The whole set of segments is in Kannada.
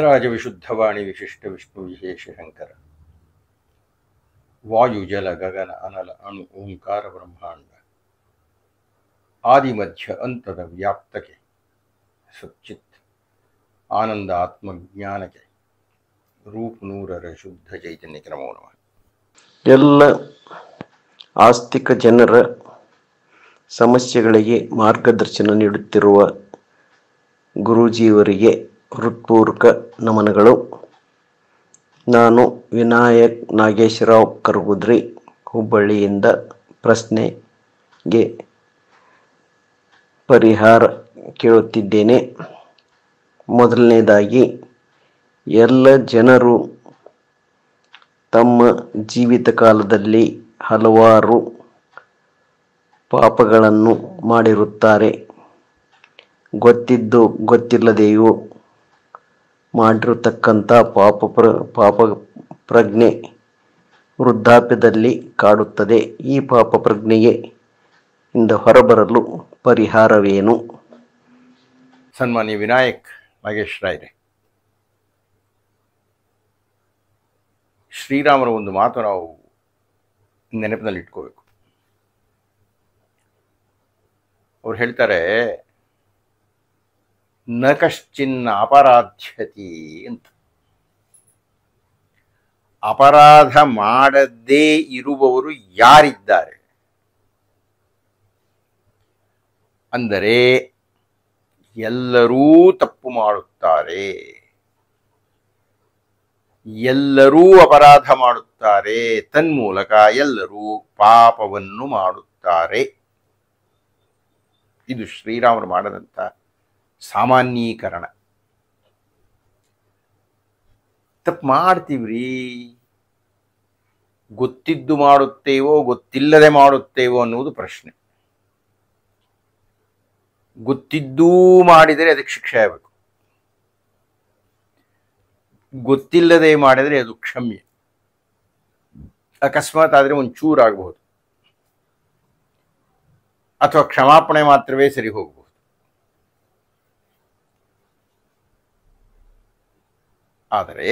ರಾಜವಿಶುದ್ಧವಾಣಿ ವಿಶಿಷ್ಟ ವಿಷ್ಣು ವಿಶೇಷ ಶಂಕರ ವಾಯು ಜಲ ಗಗನ ಅನಲ ಅಣು ಓಂಕಾರ ಬ್ರಹ್ಮಾಂಡ ಆದಿಮಧ್ಯ ಅಂತದ ವ್ಯಾಪ್ತಕ್ಕೆ ಸಚ್ಚಿತ್ ಆನಂದ ಆತ್ಮಜ್ಞಾನಕ್ಕೆ ರೂಪ ನೂರರ ಶುದ್ಧ ಚೈತನ್ಯಕ್ಕೆ ನಮೋ ನಮಃ. ಎಲ್ಲ ಆಸ್ತಿಕ ಜನರ ಸಮಸ್ಯೆಗಳಿಗೆ ಮಾರ್ಗದರ್ಶನ ನೀಡುತ್ತಿರುವ ಗುರೂಜಿಯವರಿಗೆ ಹೃತ್ಪೂರ್ವಕ ನಮನಗಳು. ನಾನು ವಿನಾಯಕ್ ನಾಗೇಶರಾವ್ ಕರಗುದ್ರಿ, ಹುಬ್ಬಳ್ಳಿಯಿಂದ ಪ್ರಶ್ನೆಗೆ ಪರಿಹಾರ ಕೇಳುತ್ತಿದ್ದೇನೆ. ಮೊದಲನೇದಾಗಿ, ಎಲ್ಲ ಜನರು ತಮ್ಮ ಜೀವಿತ ಕಾಲದಲ್ಲಿ ಹಲವಾರು ಪಾಪಗಳನ್ನು ಮಾಡಿರುತ್ತಾರೆ. ಗೊತ್ತಿದ್ದು ಗೊತ್ತಿಲ್ಲದೆಯೂ ಮಾಡಿರತಕ್ಕಂಥ ಪಾಪ ಪ್ರಜ್ಞೆ ವೃದ್ಧಾಪ್ಯದಲ್ಲಿ ಕಾಡುತ್ತದೆ. ಈ ಪಾಪ ಪ್ರಜ್ಞೆಗೆ ಇಂದ ಹೊರಬರಲು ಪರಿಹಾರವೇನು? ಸನ್ಮಾನ್ಯ ವಿನಾಯಕ್ ನಾಗೇಶ್ ರಾಯ್ರೆ, ಶ್ರೀರಾಮರ ಒಂದು ಮಾತು ನಾವು ನೆನಪಿನಲ್ಲಿ ಇಟ್ಕೋಬೇಕು. ಅವ್ರು ಹೇಳ್ತಾರೆ, ನ ಕಶ್ಚಿನ್ನ ಅಪರಾಧ್ಯತಿ ಅಂತ. ಅಪರಾಧ ಮಾಡದೇ ಇರುವವರು ಯಾರಿದ್ದಾರೆ ಅಂದರೆ ಎಲ್ಲರೂ ತಪ್ಪು ಮಾಡುತ್ತಾರೆ, ಎಲ್ಲರೂ ಅಪರಾಧ ಮಾಡುತ್ತಾರೆ, ತನ್ಮೂಲಕ ಎಲ್ಲರೂ ಪಾಪವನ್ನು ಮಾಡುತ್ತಾರೆ. ಇದು ಶ್ರೀರಾಮರು ಮಾಡದಂಥ ಸಾಮಾನ್ಯೀಕರಣ. ತಪ್ಪು ಮಾಡ್ತೀವ್ರಿ, ಗೊತ್ತಿದ್ದು ಮಾಡುತ್ತೇವೋ ಗೊತ್ತಿಲ್ಲದೆ ಮಾಡುತ್ತೇವೋ ಅನ್ನುವುದು ಪ್ರಶ್ನೆ. ಗೊತ್ತಿದ್ದೂ ಮಾಡಿದರೆ ಅದಕ್ಕೆ ಶಿಕ್ಷೆ ಆಗಬೇಕು, ಗೊತ್ತಿಲ್ಲದೆ ಮಾಡಿದರೆ ಅದು ಕ್ಷಮ್ಯ. ಅಕಸ್ಮಾತ್ ಆದರೆ ಒಂಚೂರು ಆಗಬಹುದು, ಅಥವಾ ಕ್ಷಮಾಪಣೆ ಮಾತ್ರವೇ ಸರಿ ಹೋಗಬಹುದು. ಆದರೆ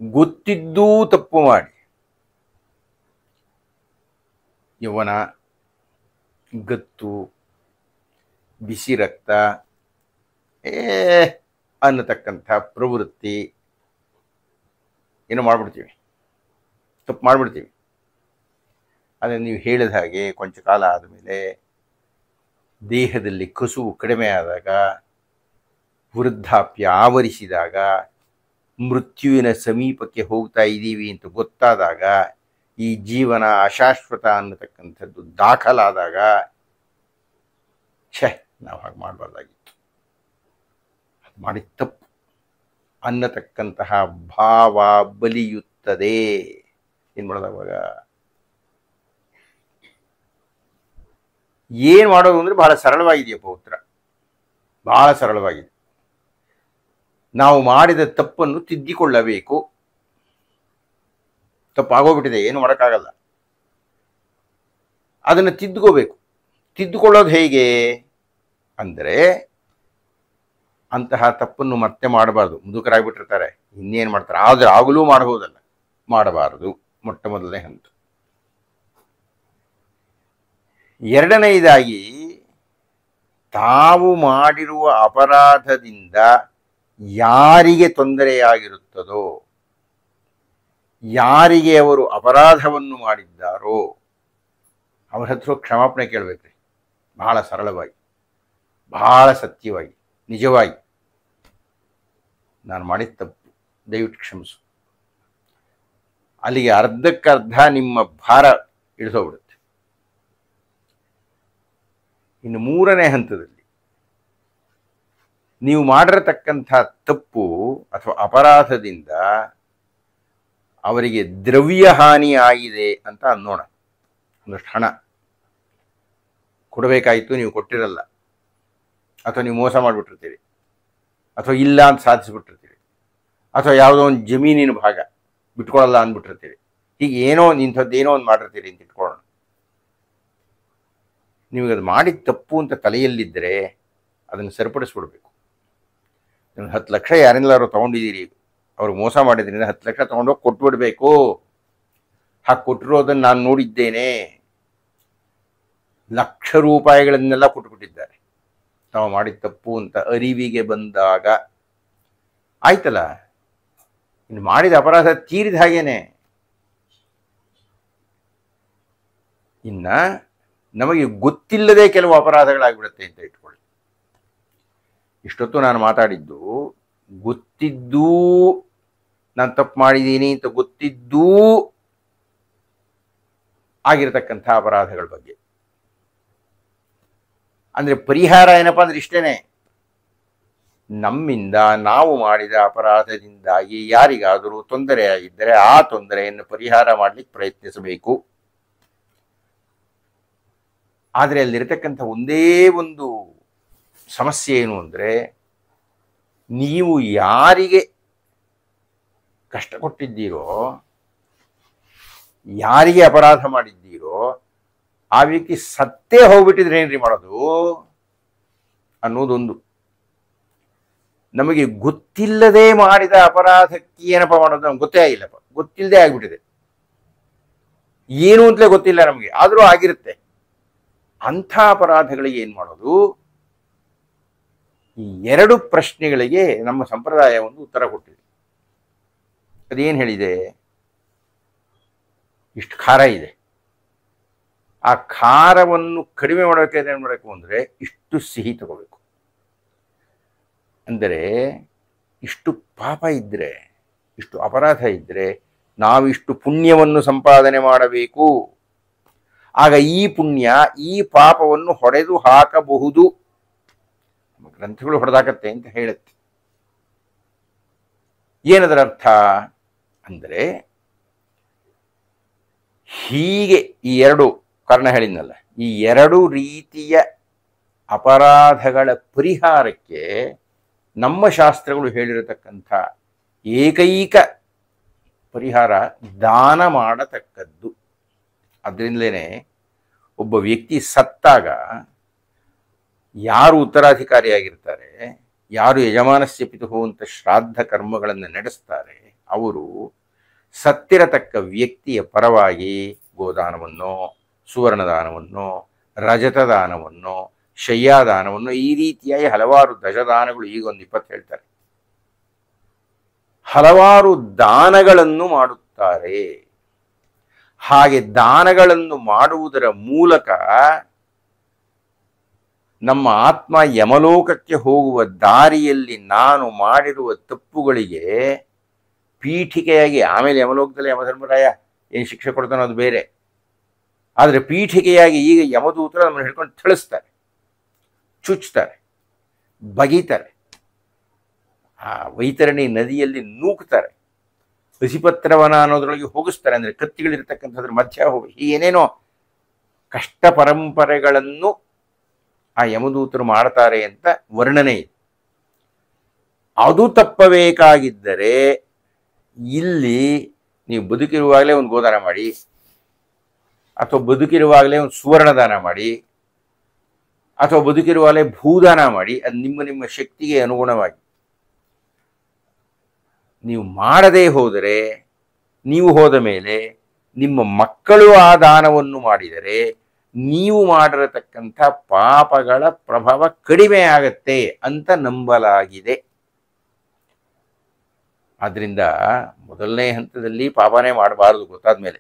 ಗೊತ್ತಿದ್ದೂ ತಪ್ಪು ಮಾಡಿ ಯೌವನ, ಗತ್ತು, ಬಿಸಿ ರಕ್ತ ಅನ್ನತಕ್ಕಂಥ ಪ್ರವೃತ್ತಿ ಏನೋ ಮಾಡ್ಬಿಡ್ತೀವಿ, ತಪ್ಪು ಮಾಡಿಬಿಡ್ತೀವಿ. ಆದರೆ ನೀವು ಹೇಳಿದ ಹಾಗೆ ಕೊಂಚ ಕಾಲ ಆದಮೇಲೆ ದೇಹದಲ್ಲಿ ಕಸುವು ಕಡಿಮೆ ಆದಾಗ, ವೃದ್ಧಾಪ್ಯ ಆವರಿಸಿದಾಗ, ಮೃತ್ಯುವಿನ ಸಮೀಪಕ್ಕೆ ಹೋಗ್ತಾ ಇದ್ದೀವಿ ಅಂತ ಗೊತ್ತಾದಾಗ, ಈ ಜೀವನ ಅಶಾಶ್ವತ ಅನ್ನತಕ್ಕಂಥದ್ದು ದಾಖಲಾದಾಗ, ನಾವು ಹಾಗೆ ಮಾಡಬಾರ್ದಾಗಿತ್ತು, ಅದು ಮಾಡಿದ ತಪ್ಪು ಅನ್ನತಕ್ಕಂತಹ ಭಾವ ಬಲಿಯುತ್ತದೆ. ಏನು ಮಾಡೋದವಾಗ? ಏನು ಮಾಡೋದು ಅಂದರೆ ಬಹಳ ಸರಳವಾಗಿದೆಯಪ್ಪ ಉತ್ತರ, ಬಹಳ ಸರಳವಾಗಿದೆ. ನಾವು ಮಾಡಿದ ತಪ್ಪನ್ನು ತಿದ್ದಿಕೊಳ್ಳಬೇಕು. ತಪ್ಪಾಗೋಗ್ಬಿಟ್ಟಿದೆ, ಏನು ಮಾಡೋಕ್ಕಾಗಲ್ಲ, ಅದನ್ನು ತಿದ್ದುಕೋಬೇಕು. ತಿದ್ದುಕೊಳ್ಳೋದು ಹೇಗೆ ಅಂದರೆ, ಅಂತಹ ತಪ್ಪನ್ನು ಮತ್ತೆ ಮಾಡಬಾರ್ದು. ಮುದುಕರಾಗ್ಬಿಟ್ಟಿರ್ತಾರೆ, ಇನ್ನೇನು ಮಾಡ್ತಾರೆ, ಆದರೆ ಆಗಲೂ ಮಾಡಬಹುದಲ್ಲ, ಮಾಡಬಾರದು. ಮೊಟ್ಟ ಮೊದಲನೇ ಹಂತ. ಎರಡನೆಯದಾಗಿ, ತಾವು ಮಾಡಿರುವ ಅಪರಾಧದಿಂದ ಯಾರಿಗೆ ತೊಂದರೆಯಾಗಿರುತ್ತದೋ, ಯಾರಿಗೆ ಅವರು ಅಪರಾಧವನ್ನು ಮಾಡಿದ್ದಾರೋ ಅವರ ಹತ್ರ ಕ್ಷಮಾಪಣೆ ಕೇಳಬೇಕ್ರಿ. ಬಹಳ ಸರಳವಾಗಿ, ಬಹಳ ಸತ್ಯವಾಗಿ, ನಿಜವಾಗಿ, ನಾನು ಮಾಡಿದ ತಪ್ಪು, ದಯವಿಟ್ಟು ಕ್ಷಮಿಸು. ಅಲ್ಲಿಗೆ ಅರ್ಧಕ್ಕರ್ಧ ನಿಮ್ಮ ಭಾರ ಇಳಿಸೋಗ್ಬಿಡುತ್ತೆ. ಇನ್ನು ಮೂರನೇ ಹಂತದಲ್ಲಿ, ನೀವು ಮಾಡಿರತಕ್ಕಂಥ ತಪ್ಪು ಅಥವಾ ಅಪರಾಧದಿಂದ ಅವರಿಗೆ ದ್ರವ್ಯ ಹಾನಿ ಆಗಿದೆ ಅಂತ ಅನ್ನೋಣ. ಒಂದಷ್ಟು ಹಣ ಕೊಡಬೇಕಾಯಿತು, ನೀವು ಕೊಟ್ಟಿರಲ್ಲ, ಅಥವಾ ನೀವು ಮೋಸ ಮಾಡಿಬಿಟ್ಟಿರ್ತೀರಿ, ಅಥವಾ ಇಲ್ಲ ಅಂತ ಸಾಧಿಸಿಬಿಟ್ಟಿರ್ತೀರಿ, ಅಥವಾ ಯಾವುದೋ ಒಂದು ಜಮೀನಿನ ಭಾಗ ಬಿಟ್ಕೊಳ್ಳಲ್ಲ ಅಂದ್ಬಿಟ್ಟಿರ್ತೀರಿ. ಹೀಗೆ ಏನೋ ಇಂಥದ್ದೇನೋ ಒಂದು ಮಾಡಿರ್ತೀರಿ ಅಂತ ಇಟ್ಕೊಳ್ಳೋಣ. ನಿಮಗದು ಮಾಡಿದ ತಪ್ಪು ಅಂತ ತಲೆಯಲ್ಲಿದ್ದರೆ ಅದನ್ನು ಸರಿಪಡಿಸ್ಬಿಡ್ಬೇಕು. 10 ಲಕ್ಷ ಯಾರಿಂದಲಾರು ತೊಗೊಂಡಿದ್ದೀರಿ, ಅವ್ರಿಗೆ ಮೋಸ ಮಾಡಿದ್ರಿಂದ 10 ಲಕ್ಷ ತೊಗೊಂಡೋಗಿ ಕೊಟ್ಬಿಡ್ಬೇಕು. ಹಾಗೆ ಕೊಟ್ಟಿರೋದನ್ನು ನಾನು ನೋಡಿದ್ದೇನೆ. ಲಕ್ಷ ರೂಪಾಯಿಗಳನ್ನೆಲ್ಲ ಕೊಟ್ಬಿಟ್ಟಿದ್ದಾರೆ ತಾವು ಮಾಡಿದ ತಪ್ಪು ಅಂತ ಅರಿವಿಗೆ ಬಂದಾಗ. ಆಯ್ತಲ್ಲ, ಇನ್ನು ಮಾಡಿದ ಅಪರಾಧ ತೀರಿದ ಹಾಗೇನೆ. ಇನ್ನ ನಮಗೆ ಗೊತ್ತಿಲ್ಲದೆ ಕೆಲವು ಅಪರಾಧಗಳಾಗ್ಬಿಡುತ್ತೆ ಅಂತ ಇಟ್ಕೊಳ್ಳಿ. ಇಷ್ಟೊತ್ತು ನಾನು ಮಾತಾಡಿದ್ದು ಗೊತ್ತಿದ್ದೂ ನಾನು ತಪ್ಪು ಮಾಡಿದ್ದೀನಿ ಅಂತ ಗೊತ್ತಿದ್ದೂ ಆಗಿರತಕ್ಕಂಥ ಅಪರಾಧಗಳ ಬಗ್ಗೆ. ಅಂದ್ರೆ ಪರಿಹಾರ ಏನಪ್ಪಾ ಅಂದ್ರೆ ಇಷ್ಟೇನೆ, ನಮ್ಮಿಂದ ನಾವು ಮಾಡಿದ ಅಪರಾಧದಿಂದಾಗಿ ಯಾರಿಗಾದರೂ ತೊಂದರೆಯಾಗಿದ್ದರೆ ಆ ತೊಂದರೆಯನ್ನು ಪರಿಹಾರ ಮಾಡಲಿಕ್ಕೆ ಪ್ರಯತ್ನಿಸಬೇಕು. ಆದರೆ ಅಲ್ಲಿರತಕ್ಕಂಥ ಒಂದೇ ಒಂದು ಸಮಸ್ಯೆ ಏನು ಅಂದರೆ, ನೀವು ಯಾರಿಗೆ ಕಷ್ಟ ಕೊಟ್ಟಿದ್ದೀರೋ, ಯಾರಿಗೆ ಅಪರಾಧ ಮಾಡಿದ್ದೀರೋ ಆ ವ್ಯಕ್ತಿ ಸತ್ತೇ ಹೋಗ್ಬಿಟ್ಟಿದ್ರೆ ಏನ್ರಿ ಮಾಡೋದು ಅನ್ನೋದೊಂದು. ನಮಗೆ ಗೊತ್ತಿಲ್ಲದೆ ಮಾಡಿದ ಅಪರಾಧಕ್ಕೆ ಏನಪ್ಪ ಮಾಡೋದು ನಮ್ಗೆ ಗೊತ್ತೇ ಆಗಿಲ್ಲಪ್ಪ, ಗೊತ್ತಿಲ್ಲದೆ ಆಗ್ಬಿಟ್ಟಿದೆ, ಏನು ಅಂತಲೇ ಗೊತ್ತಿಲ್ಲ ನಮಗೆ, ಆದರೂ ಆಗಿರುತ್ತೆ. ಅಂಥ ಅಪರಾಧಗಳಿಗೆ ಏನು ಮಾಡೋದು? ಈ 2 ಪ್ರಶ್ನೆಗಳಿಗೆ ನಮ್ಮ ಸಂಪ್ರದಾಯ ಒಂದು ಉತ್ತರ ಕೊಟ್ಟಿದೆ. ಅದೇನು ಹೇಳಿದೆ? ಇಷ್ಟು ಖಾರ ಇದೆ, ಆ ಖಾರವನ್ನು ಕಡಿಮೆ ಮಾಡಬೇಕಾದ್ರೆ ಏನು ಮಾಡಬೇಕು ಅಂದರೆ ಇಷ್ಟು ಸಿಹಿ ತಗೋಬೇಕು. ಅಂದರೆ ಇಷ್ಟು ಪಾಪ ಇದ್ದರೆ, ಇಷ್ಟು ಅಪರಾಧ ಇದ್ದರೆ ನಾವಿಷ್ಟು ಪುಣ್ಯವನ್ನು ಸಂಪಾದನೆ ಮಾಡಬೇಕು. ಆಗ ಈ ಪುಣ್ಯ ಈ ಪಾಪವನ್ನು ಹೊಡೆದು ಹಾಕಬಹುದು. ಗ್ರಂಥಗಳು ಹೊಡೆದಾಕತ್ತೆ ಅಂತ ಹೇಳುತ್ತೆ. ಏನದರ ಅರ್ಥ ಅಂದರೆ, ಹೀಗೆ ಈ 2 ಕಾರಣ ಹೇಳಿದ್ನಲ್ಲ, ಈ 2 ರೀತಿಯ ಅಪರಾಧಗಳ ಪರಿಹಾರಕ್ಕೆ ನಮ್ಮ ಶಾಸ್ತ್ರಗಳು ಹೇಳಿರತಕ್ಕಂಥ ಏಕೈಕ ಪರಿಹಾರ ದಾನ ಮಾಡತಕ್ಕದ್ದು. ಅದರಿಂದಲೇ ಒಬ್ಬ ವ್ಯಕ್ತಿ ಸತ್ತಾಗ ಯಾರು ಉತ್ತರಾಧಿಕಾರಿಯಾಗಿರ್ತಾರೆ, ಯಾರು ಯಜಮಾನಸ್ಯ ಪಿತುಹು ಅಂತ ಶ್ರಾದ್ದ ಕರ್ಮಗಳನ್ನು ನಡೆಸ್ತಾರೆ, ಅವರು ಸತ್ತಿರತಕ್ಕ ವ್ಯಕ್ತಿಯ ಪರವಾಗಿ ಗೋದಾನವನ್ನು, ಸುವರ್ಣದಾನವನ್ನು, ರಜತದಾನವನ್ನು, ಶಯ್ಯಾದಾನವನ್ನು, ಈ ರೀತಿಯಾಗಿ ಹಲವಾರು ದಶದಾನಗಳು, ಈಗ ಒಂದು 20 ಹೇಳ್ತಾರೆ, ಹಲವಾರು ದಾನಗಳನ್ನು ಮಾಡುತ್ತಾರೆ. ಹಾಗೆ ದಾನಗಳನ್ನು ಮಾಡುವುದರ ಮೂಲಕ ನಮ್ಮ ಆತ್ಮ ಯಮಲೋಕಕ್ಕೆ ಹೋಗುವ ದಾರಿಯಲ್ಲಿ ನಾನು ಮಾಡಿರುವ ತಪ್ಪುಗಳಿಗೆ ಪೀಠಿಕೆಯಾಗಿ, ಆಮೇಲೆ ಯಮಲೋಕದಲ್ಲಿ ಯಮಧರ್ಮರಾಯ ಏನು ಶಿಕ್ಷೆ ಕೊಡ್ತಾನೋ ಅದು ಬೇರೆ, ಆದರೆ ಪೀಠಿಕೆಯಾಗಿ ಈಗ ಯಮದೂತರು ನಮ್ಮನ್ನು ಹಿಡ್ಕೊಂಡು ತಿಳಿಸ್ತಾರೆ, ಚುಚ್ತಾರೆ, ಬಗೀತಾರೆ, ಆ ವೈತರಣಿ ನದಿಯಲ್ಲಿ ನೂಕ್ತಾರೆ, ಹಸಿಪತ್ರವನ ಅನ್ನೋದ್ರೊಳಗೆ ಹೋಗಿಸ್ತಾರೆ. ಅಂದರೆ ಕತ್ತಿಗಳಿರ್ತಕ್ಕಂಥದ್ರ ಮಧ್ಯ ಹೋಗಿ ಏನೇನೋ ಕಷ್ಟ ಪರಂಪರೆಗಳನ್ನು ಆ ಯಮದೂತರು ಮಾಡ್ತಾರೆ ಅಂತ ವರ್ಣನೆ ಇದೆ. ಅದು ತಪ್ಪಬೇಕಾಗಿದ್ದರೆ ಇಲ್ಲಿ ನೀವು ಬದುಕಿರುವಾಗಲೇ ಒಂದು ಗೋದಾನ ಮಾಡಿ, ಅಥವಾ ಬದುಕಿರುವಾಗಲೇ ಒಂದು ಸುವರ್ಣದಾನ ಮಾಡಿ, ಅಥವಾ ಬದುಕಿರುವಾಗಲೇ ಭೂದಾನ ಮಾಡಿ. ಅದು ನಿಮ್ಮ ಶಕ್ತಿಗೆ ಅನುಗುಣವಾಗಿ ನೀವು ಮಾಡದೇ ಹೋದರೆ, ನೀವು ಹೋದ ಮೇಲೆ ನಿಮ್ಮ ಮಕ್ಕಳು ಆ ದಾನವನ್ನು ಮಾಡಿದರೆ ನೀವು ಮಾಡಿರತಕ್ಕಂಥ ಪಾಪಗಳ ಪ್ರಭಾವ ಕಡಿಮೆ ಆಗತ್ತೆ ಅಂತ ನಂಬಲಾಗಿದೆ. ಆದ್ರಿಂದ ಮೊದಲನೇ ಹಂತದಲ್ಲಿ ಪಾಪನೇ ಮಾಡಬಾರದು ಗೊತ್ತಾದ ಮೇಲೆ,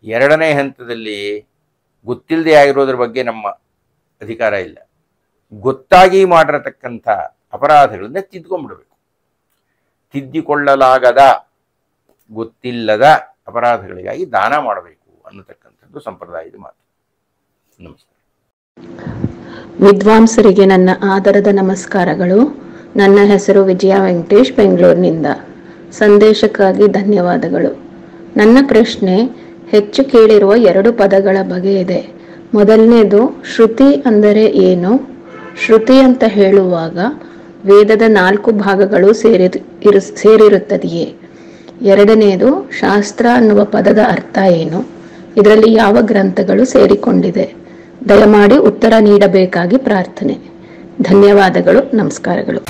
2ನೇ ಹಂತದಲ್ಲಿ ಗೊತ್ತಿಲ್ಲದೆ ಆಗಿರೋದ್ರ ಬಗ್ಗೆ ನಮ್ಮ ಅಧಿಕಾರ ಇಲ್ಲ. ಗೊತ್ತಾಗಿ ಮಾಡಿರತಕ್ಕಂಥ ಅಪರಾಧಗಳನ್ನ ತಿದ್ದುಕೊಂಡ್ಬಿಡ್ಬೇಕು. ತಿದ್ದಿಕೊಳ್ಳಲಾಗದ ಗೊತ್ತಿಲ್ಲದ ಅಪರಾಧಗಳಿಗಾಗಿ ದಾನ ಮಾಡಬೇಕು ಅನ್ನತಕ್ಕಂಥದ್ದು ಸಂಪ್ರದಾಯದ ಮಾತು. ನಮಸ್ಕಾರ. ವಿದ್ವಾಂಸರಿಗೆ ನನ್ನ ಆದರದ ನಮಸ್ಕಾರಗಳು. ನನ್ನ ಹೆಸರು ವಿಜಯ ವೆಂಕಟೇಶ್, ಬೆಂಗಳೂರಿನಿಂದ. ಸಂದೇಶಕ್ಕಾಗಿ ಧನ್ಯವಾದಗಳು. ನನ್ನ ಪ್ರಶ್ನೆ ಹೆಚ್ಚು ಕೇಳಿರುವ 2 ಪದಗಳ ಬಗ್ಗೆ ಇದೆ. ಮೊದಲನೇದು, ಶ್ರುತಿ ಅಂದರೆ ಏನು? ಶ್ರುತಿ ಅಂತ ಹೇಳುವಾಗ ವೇದದ 4 ಭಾಗಗಳು ಸೇರಿರುತ್ತದೆಯೇ? ಎರಡನೆಯದು, ಶಾಸ್ತ್ರ ಅನ್ನುವ ಪದದ ಅರ್ಥ ಏನು? ಇದರಲ್ಲಿ ಯಾವ ಗ್ರಂಥಗಳು ಸೇರಿಕೊಂಡಿದೆ? ದಯಮಾಡಿ ಉತ್ತರ ನೀಡಬೇಕಾಗಿ ಪ್ರಾರ್ಥನೆ. ಧನ್ಯವಾದಗಳು, ನಮಸ್ಕಾರಗಳು.